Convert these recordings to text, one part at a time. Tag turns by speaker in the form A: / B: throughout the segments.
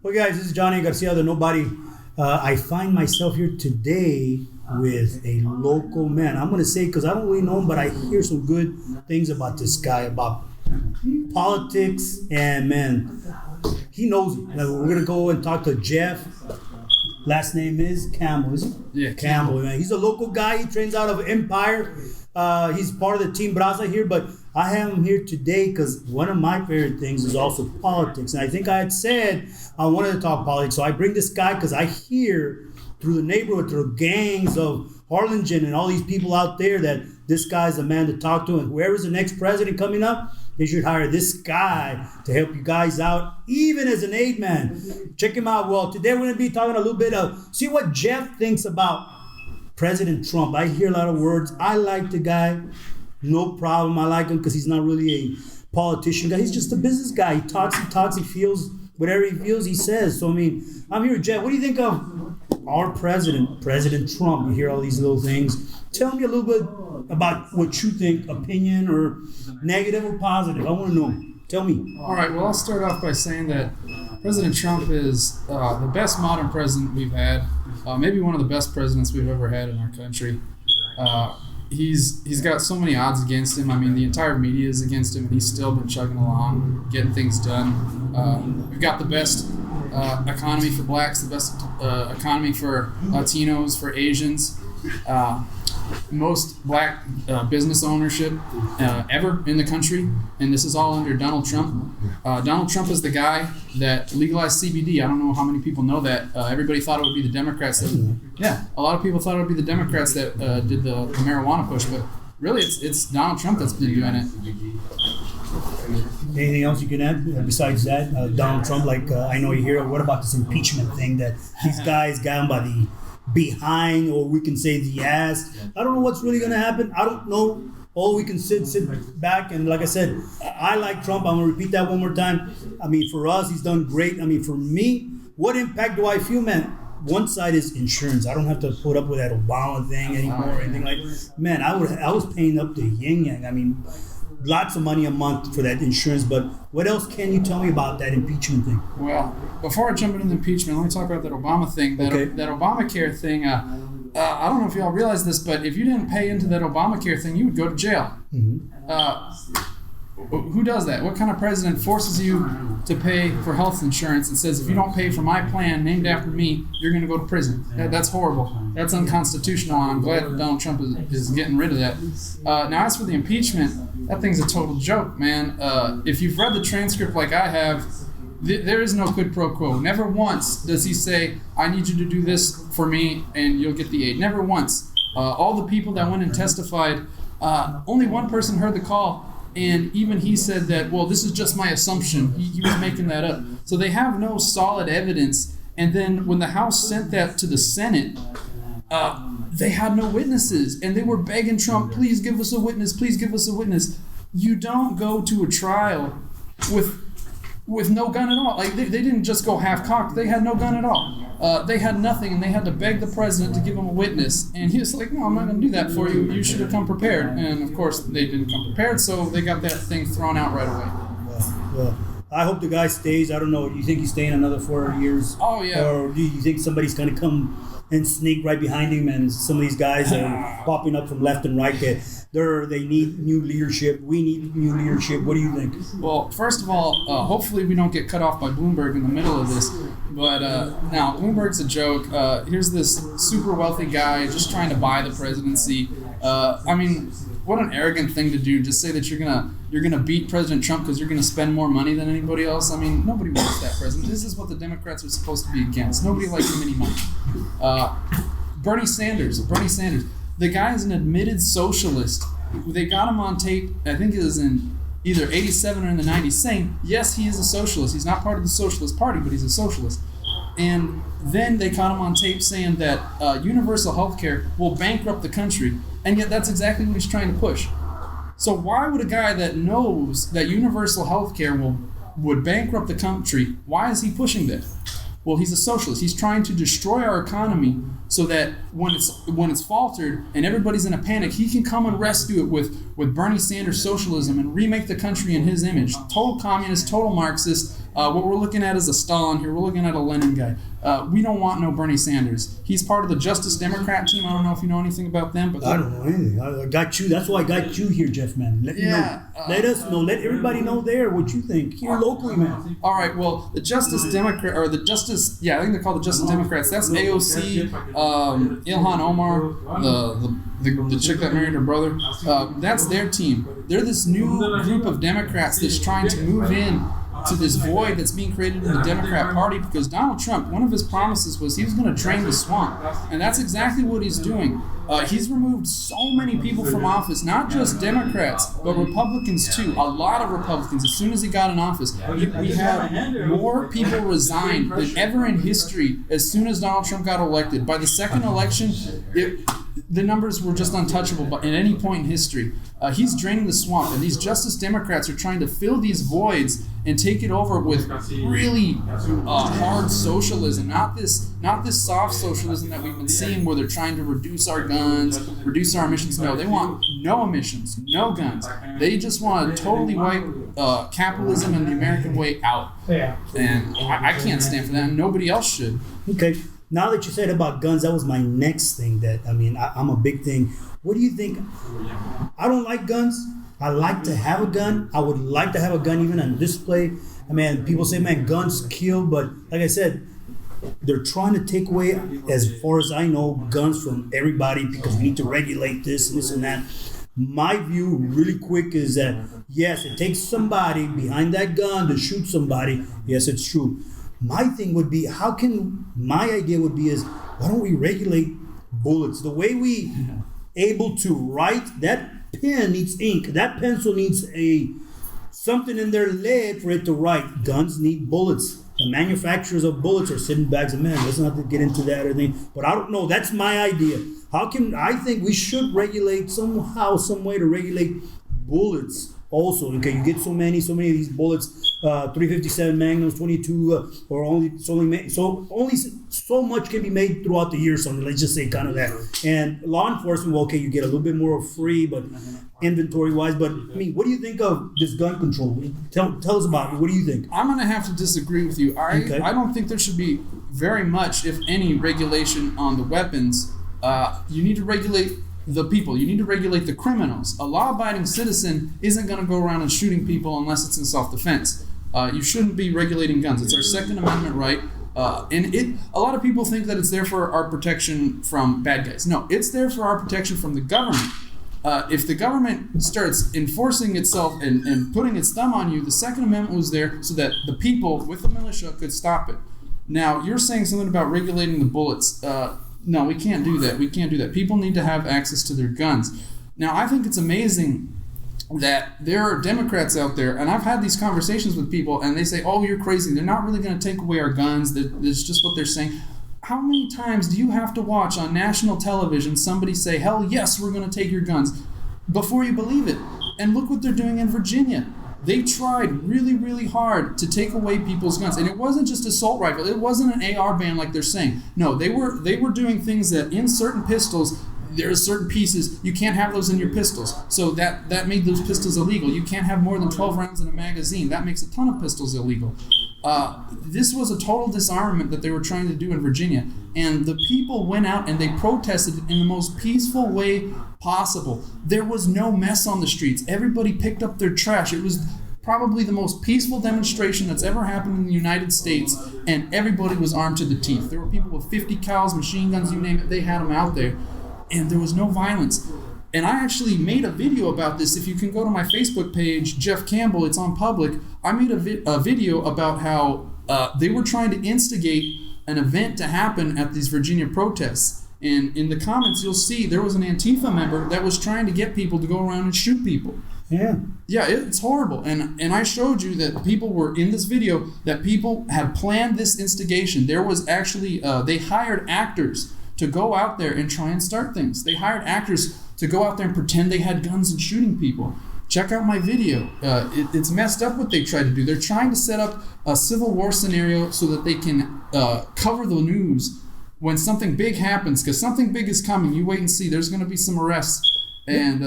A: Well, guys, this is Johnny Garcia, the Nobody. I find myself here today with a local man. I'm going to say, because I don't really know him, but I hear some good things about this guy, about politics, and man, he knows it. We're going to go and talk to Jeff. Last name is Campbell, isn't it?
B: Yeah,
A: Campbell, man. He's a local guy. He trains out of Empire. He's part of the Team Braza here, but I have him here today because one of my favorite things is also politics. And I think I had said I wanted to talk politics. So I bring this guy because I hear through the neighborhood, through gangs of Harlingen and all these people out there that this guy's a man to talk to. And whoever's the next president coming up, they should hire this guy to help you guys out, even as an aide man. Check him out. Well, today we're going to be talking a little bit of, see what Jeff thinks about President Trump. I hear a lot of words. I like the guy. No problem. I like him because he's not really a politician guy. He's just a business guy. He talks, he feels whatever he feels, he says. So, I mean, I'm here with Jeff. What do you think of our president, President Trump? You hear all these little things. Tell me a little bit about what you think, opinion or negative or positive. I want to know. Tell me.
B: All right. Well, I'll start off by saying that President Trump is the best modern president we've had, maybe one of the best presidents we've ever had in our country. He's got so many odds against him. I mean, the entire media is against him, and he's still been chugging along, getting things done. We've got the best economy for blacks, the best economy for Latinos, for Asians. Most black business ownership ever in the country, and this is all under Donald Trump. Donald Trump is the guy that legalized CBD. I don't know how many people know that. Everybody thought it would be the Democrats that, a lot of people thought it would be the Democrats that did the marijuana push, but really it's Donald Trump that's been doing it.
A: Anything else you can add besides that? Donald Trump, I know you hear, what about this impeachment thing that these guys got him by the behind, or we can say the ass. I don't know what's really going to happen. I don't know. All we can sit back, and like I said, I like Trump. I'm going to repeat that one more time. I mean, for us, he's done great. I mean, for me, what impact do I feel, man? One side is insurance. I don't have to put up with that Obama thing anymore or anything like that. Man, I was paying up the yin-yang. I mean, lots of money a month for that insurance, but what else can you tell me about that impeachment thing?
B: Well, before I jump into the impeachment, let me talk about that Obama thing. That Obamacare thing, I don't know if y'all realize this, but if you didn't pay into that Obamacare thing, you would go to jail. Mm-hmm. Who does that? What kind of president forces you to pay for health insurance and says, if you don't pay for my plan named after me, you're going to go to prison? That's horrible. That's unconstitutional. I'm glad that Donald Trump is getting rid of that. Now, as for the impeachment, that thing's a total joke, man. If you've read the transcript like I have, there is no quid pro quo. Never once does he say, I need you to do this for me and you'll get the aid. Never once. All the people that went and testified, only one person heard the call. And even he said that, well, this is just my assumption. He was making that up. So they have no solid evidence. And then when the House sent that to the Senate, they had no witnesses. And they were begging Trump, please give us a witness, please give us a witness. You don't go to a trial with no gun at all. Like they didn't just go half-cocked. They had no gun at all. They had nothing, and they had to beg the president to give them a witness. And he was like, no, I'm not going to do that for you. You should have come prepared. And, of course, they didn't come prepared, so they got that thing thrown out right away.
A: Well, I hope the guy stays. I don't know. Do you think he's staying another 4 years?
B: Oh, yeah.
A: Or do you think somebody's going to come and sneak right behind him, and some of these guys are popping up from left and right they need new leadership. We need new leadership. What do you think?
B: Well, first of all, hopefully we don't get cut off by Bloomberg in the middle of this. But now, Bloomberg's a joke. Here's this super wealthy guy just trying to buy the presidency. I mean, what an arrogant thing to do. Just say that you're gonna beat President Trump because you're gonna spend more money than anybody else. I mean, nobody wants that president. This is what the Democrats are supposed to be against. Nobody likes him anymore. Bernie Sanders. The guy is an admitted socialist. They got him on tape, I think it was in either 87 or in the 90s, saying, yes, he is a socialist. He's not part of the Socialist Party, but he's a socialist. And then they caught him on tape saying that universal health care will bankrupt the country, and yet that's exactly what he's trying to push. So why would a guy that knows that universal health care would bankrupt the country, why is he pushing that? Well, he's a socialist. He's trying to destroy our economy so that when it's faltered and everybody's in a panic, he can come and rescue it with Bernie Sanders socialism and remake the country in his image. Total communist, total Marxist, What we're looking at is a Stalin here. We're looking at a Lenin guy. We don't want no Bernie Sanders. He's part of the Justice Democrat team. I don't know if you know anything about them, but
A: I don't know anything. I got you. That's why I got you here, Jeff, man. Let me know. Let us know. Let everybody know there what you think here locally, man.
B: All right. Well, the Justice Democrat or the Justice, I think they're called the Justice Democrats. That's AOC, Ilhan Omar, the chick that married her brother. That's their team. They're this new group of Democrats that's trying to move in to this void that's being created in the Democrat Party, because Donald Trump, one of his promises was he was going to drain the swamp, and that's exactly what he's doing. He's removed so many people from office, not just Democrats, but Republicans too. A lot of Republicans, as soon as he got in office. We had more people resign than ever in history as soon as Donald Trump got elected. By the second election, the numbers were just untouchable at any point in history. He's draining the swamp, and these Justice Democrats are trying to fill these voids and take it over with really hard socialism, not this soft socialism that we've been seeing where they're trying to reduce our guns, reduce our emissions. No, they want no emissions, no guns. They just want to totally wipe capitalism and the American way out. And I can't stand for that, and nobody else should.
A: Okay. Now that you said about guns, that was my next thing I'm a big thing. What do you think? I don't like guns. I like to have a gun. I would like to have a gun even on display. I mean, people say, man, guns kill. But like I said, they're trying to take away, as far as I know, guns from everybody because we need to regulate this and this and that. My view, really quick, is that, yes, it takes somebody behind that gun to shoot somebody. Yes, it's true. My thing would be, my idea would be is, why don't we regulate bullets? The way we able to write, that pen needs ink. That pencil needs something in their lead for it to write. Guns need bullets. The manufacturers of bullets are sitting bags of men. Let's not get into that or anything. But I don't know. That's my idea. I think we should regulate somehow, some way to regulate bullets also. Okay, you get so many of these bullets, 357 Magnums, 22, or only so much can be made throughout the year. Something, let's just say kind of that. And law enforcement, well, okay, you get a little bit more free, but inventory wise. But I mean, what do you think of this gun control? Tell us about it. What do you think?
B: I'm gonna have to disagree with you. I don't think there should be very much, if any, regulation on the weapons. You need to regulate the people. You need to regulate the criminals. A law-abiding citizen isn't going to go around and shooting people unless it's in self-defense. You shouldn't be regulating guns. It's our Second Amendment right. And a lot of people think that it's there for our protection from bad guys. No, it's there for our protection from the government. If the government starts enforcing itself and putting its thumb on you, the Second Amendment was there so that the people with the militia could stop it. Now, you're saying something about regulating the bullets. No, we can't do that. We can't do that. People need to have access to their guns. Now, I think it's amazing that there are Democrats out there, and I've had these conversations with people, and they say, oh, you're crazy. They're not really going to take away our guns. That's just what they're saying. How many times do you have to watch on national television somebody say, hell yes, we're going to take your guns, before you believe it? And look what they're doing in Virginia. They tried really, really hard to take away people's guns. And it wasn't just assault rifle. It wasn't an AR ban like they're saying. No, they were doing things that in certain pistols, there are certain pieces, you can't have those in your pistols. So that made those pistols illegal. You can't have more than 12 rounds in a magazine. That makes a ton of pistols illegal. This was a total disarmament that they were trying to do in Virginia. And the people went out and they protested in the most peaceful way possible. There was no mess on the streets. Everybody picked up their trash. It was probably the most peaceful demonstration that's ever happened in the United States, and everybody was armed to the teeth. There were people with 50 cals, machine guns, you name it, they had them out there. And there was no violence. And I actually made a video about this. If you can go to my Facebook page, Jeff Campbell, it's on public. I made a video about how they were trying to instigate an event to happen at these Virginia protests. And in the comments, you'll see there was an Antifa member that was trying to get people to go around and shoot people.
A: Yeah.
B: Yeah, it's horrible. And I showed you that people were in this video, that people had planned this instigation. There was actually, they hired actors to go out there and try and start things. They hired actors to go out there and pretend they had guns and shooting people. Check out my video. It's messed up what they tried to do. They're trying to set up a civil war scenario so that they can cover the news when something big happens, because something big is coming. You wait and see. There's going to be some arrests, and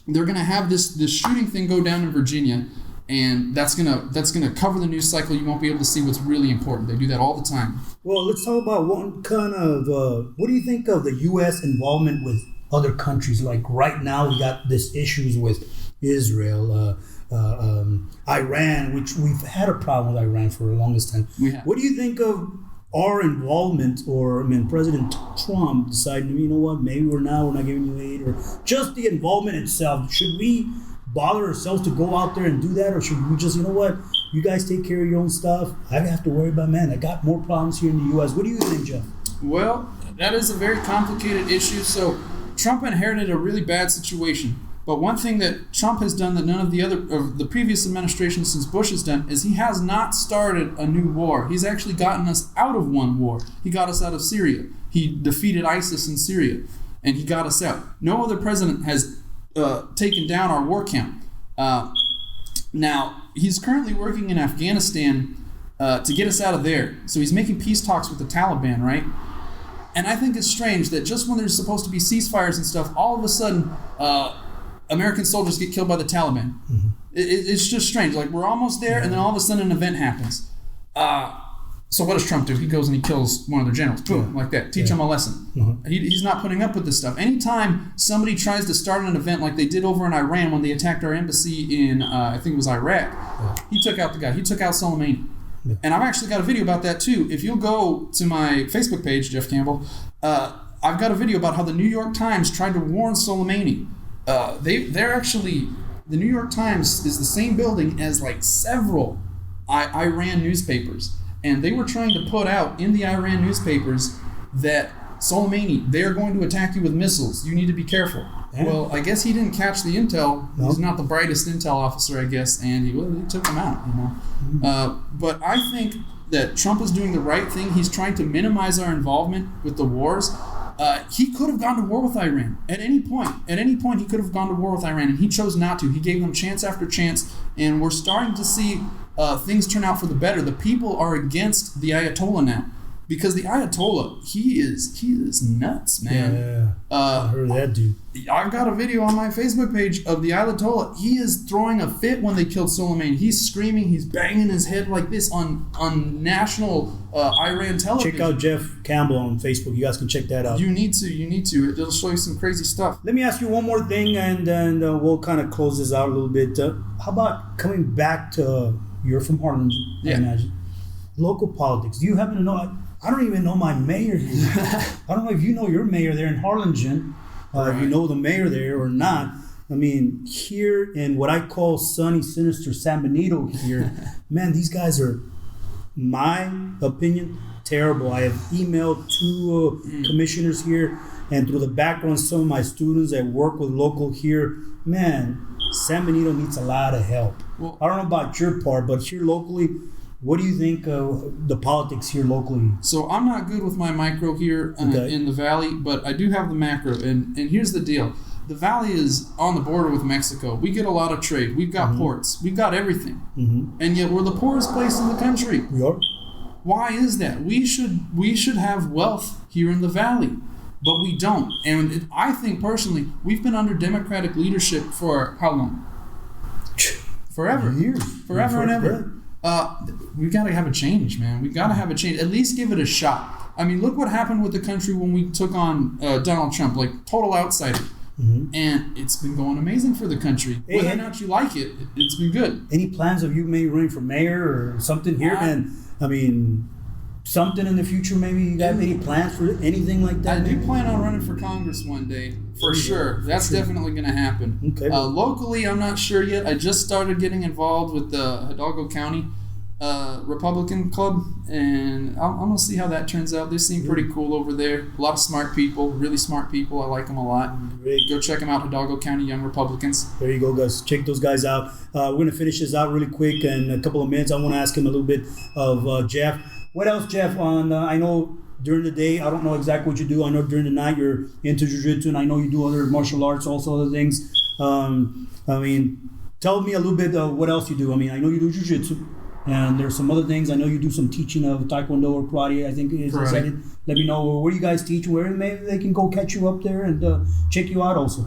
B: they're going to have this shooting thing go down in Virginia. And that's gonna cover the news cycle. You won't be able to see what's really important. They do that all the time.
A: Well, let's talk about one kind of. What do you think of the U.S. involvement with other countries? Like right now, we got this issues with Israel, Iran, which we've had a problem with Iran for the longest time. What do you think of our involvement, or President Trump deciding, you know what, maybe we're not giving you aid, or just the involvement itself? Should we bother ourselves to go out there and do that, or should we just, you know what, you guys take care of your own stuff? I don't have to worry about, I got more problems here in the U.S. What do you think, Jeff?
B: Well, that is a very complicated issue. So Trump inherited a really bad situation. But one thing that Trump has done that none of the previous administration since Bush has done is he has not started a new war. He's actually gotten us out of one war. He got us out of Syria. He defeated ISIS in Syria, and he got us out. No other president has taken down our war count. Now, he's currently working in Afghanistan to get us out of there. So he's making peace talks with the Taliban, right? And I think it's strange that just when there's supposed to be ceasefires and stuff, all of a sudden, American soldiers get killed by the Taliban. Mm-hmm. It's just strange. Like, we're almost there, and then all of a sudden an event happens. So what does Trump do? He goes and he kills one of their generals. Boom, like that. Teach him a lesson. Mm-hmm. He's not putting up with this stuff. Anytime somebody tries to start an event like they did over in Iran when they attacked our embassy in, I think it was Iraq, he took out the guy. He took out Soleimani. Yeah. And I've actually got a video about that too. If you'll go to my Facebook page, Jeff Campbell, I've got a video about how the New York Times tried to warn Soleimani. They're actually, the New York Times is the same building as like several Iran newspapers. And they were trying to put out in the Iran newspapers that Soleimani, they're going to attack you with missiles. You need to be careful. Yeah. Well, I guess he didn't catch the intel. Nope. He's not the brightest intel officer, I guess, and he took him out. Mm-hmm. But I think that Trump is doing the right thing. He's trying to minimize our involvement with the wars. He could have gone to war with Iran at any point. At any point, he could have gone to war with Iran, and he chose not to. He gave them chance after chance, and we're starting to see things turn out for the better. The people are against the Ayatollah now, because the Ayatollah, he is nuts, man. Yeah,
A: I heard that dude.
B: I've got a video on my Facebook page of the Ayatollah. He is throwing a fit when they killed Soleimani. He's screaming, he's banging his head like this on national Iran television.
A: Check out Jeff Campbell on Facebook. You guys can check that out.
B: You need to. It'll show you some crazy stuff.
A: Let me ask you one more thing, and then we'll kind of close this out a little bit. How about coming back to, you're from Harlingen, I imagine. Local politics. Do you happen to know? I don't even know my mayor here. I don't know if you know your mayor there in Harlingen, if you know the mayor there or not. I mean, here in what I call sunny, sinister San Benito here, man, these guys are, my opinion, terrible. I have emailed two commissioners here, and through the background, some of my students that work with local here, man, San Benito needs a lot of help. Well, I don't know about your part, but here locally, what do you think of the politics here locally?
B: So I'm not good with my micro here in the valley, but I do have the macro. And here's the deal. The valley is on the border with Mexico. We get a lot of trade. We've got ports. We've got everything. Mm-hmm. And yet we're the poorest place in the country.
A: We are.
B: Why is that? We should have wealth here in the valley, but we don't. And I think personally, we've been under Democratic leadership for how long? Forever.
A: Years.
B: Forever and ever. We got to have a change, man. We got to have a change. At least give it a shot. I mean, look what happened with the country when we took on Donald Trump, like total outsider. Mm-hmm. And it's been going amazing for the country. Whether or not you like it, it's been good.
A: Any plans of you maybe running for mayor or something here, man? I mean, something in the future, maybe you got any plans for anything like that?
B: I do plan on running for Congress one day, for sure. That's definitely going to happen. Okay. Locally, I'm not sure yet. I just started getting involved with the Hidalgo County Republican Club, and I'm going to see how that turns out. They seem pretty cool over there. A lot of smart people, really smart people. I like them a lot. Great. Go check them out, Hidalgo County Young Republicans.
A: There you go, guys. Check those guys out. We're going to finish this out really quick in a couple of minutes. I want to ask him a little bit of Jeff. What else, Jeff? I know during the day, I don't know exactly what you do. I know during the night you're into jiu-jitsu, and I know you do other martial arts, also other things. I mean, tell me a little bit of what else you do. I mean, I know you do jiu-jitsu, and there's some other things. I know you do some teaching of taekwondo or karate, I think is right. Let me know where you guys teach, where maybe they can go catch you up there and check you out also.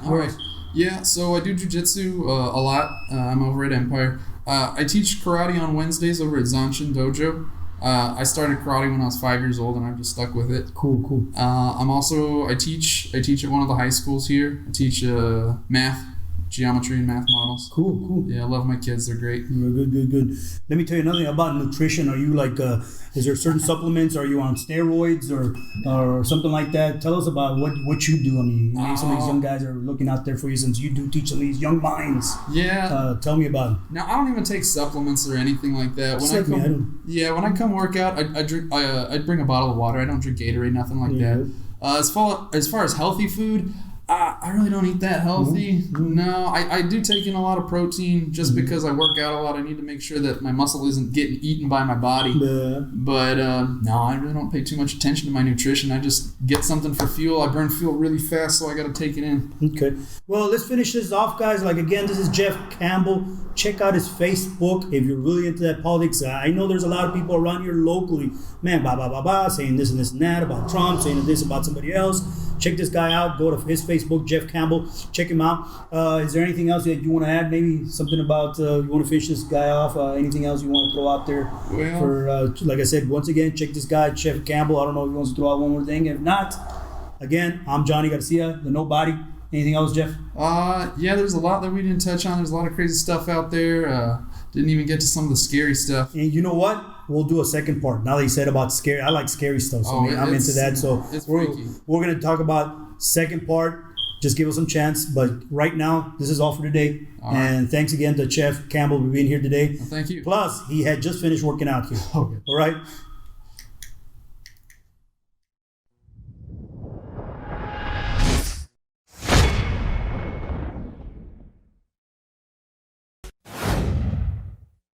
B: All right. Yeah, so I do jujitsu a lot. I'm over at Empire. I teach karate on Wednesdays over at Zanshin Dojo. I started karate when I was 5 years old, and I've just stuck with it.
A: Cool.
B: I teach at one of the high schools here. I teach math, geometry, and math models.
A: Cool.
B: Yeah, I love my kids. They're great.
A: Good. Let me tell you another thing about nutrition. Are you like, is there certain supplements? Are you on steroids or something like that? Tell us about what you do. I mean, maybe some of these young guys are looking out there for you since you do teach some of these young minds.
B: Yeah.
A: Tell me about it.
B: Now, I don't even take supplements or anything like that. When I come work out, I drink. I bring a bottle of water. I don't drink Gatorade, nothing like that. As far as healthy food, I really don't eat that healthy. Mm-hmm. No, I do take in a lot of protein just because I work out a lot. I need to make sure that my muscle isn't getting eaten by my body. But no, I really don't pay too much attention to my nutrition. I just get something for fuel. I burn fuel really fast, so I got to take it in.
A: Okay. Well, let's finish this off, guys. Like, again, this is Jeff Campbell. Check out his Facebook if you're really into that politics. I know there's a lot of people around here locally, man, saying this and this and that about Trump, saying this about somebody else. Check this guy out. Go to his Facebook, Jeff Campbell. Check him out. Is there anything else that you want to add? Maybe something about you want to finish this guy off? Anything else you want to throw out there?
B: Well,
A: for like I said, once again, check this guy, Jeff Campbell. I don't know if he wants to throw out one more thing. If not, again, I'm Johnny Garcia, the Nobody. Anything else, Jeff?
B: Yeah, there's a lot that we didn't touch on. There's a lot of crazy stuff out there. Didn't even get to some of the scary stuff.
A: And you know what? We'll do a second part. Now that you said about scary, I like scary stuff, so I'm into that. So we're going to talk about second part. Just give us some chance. But right now, this is all for today. And thanks again to Jeff Campbell for being here today.
B: Well, thank you.
A: Plus, he had just finished working out here.
B: Okay.
A: All right.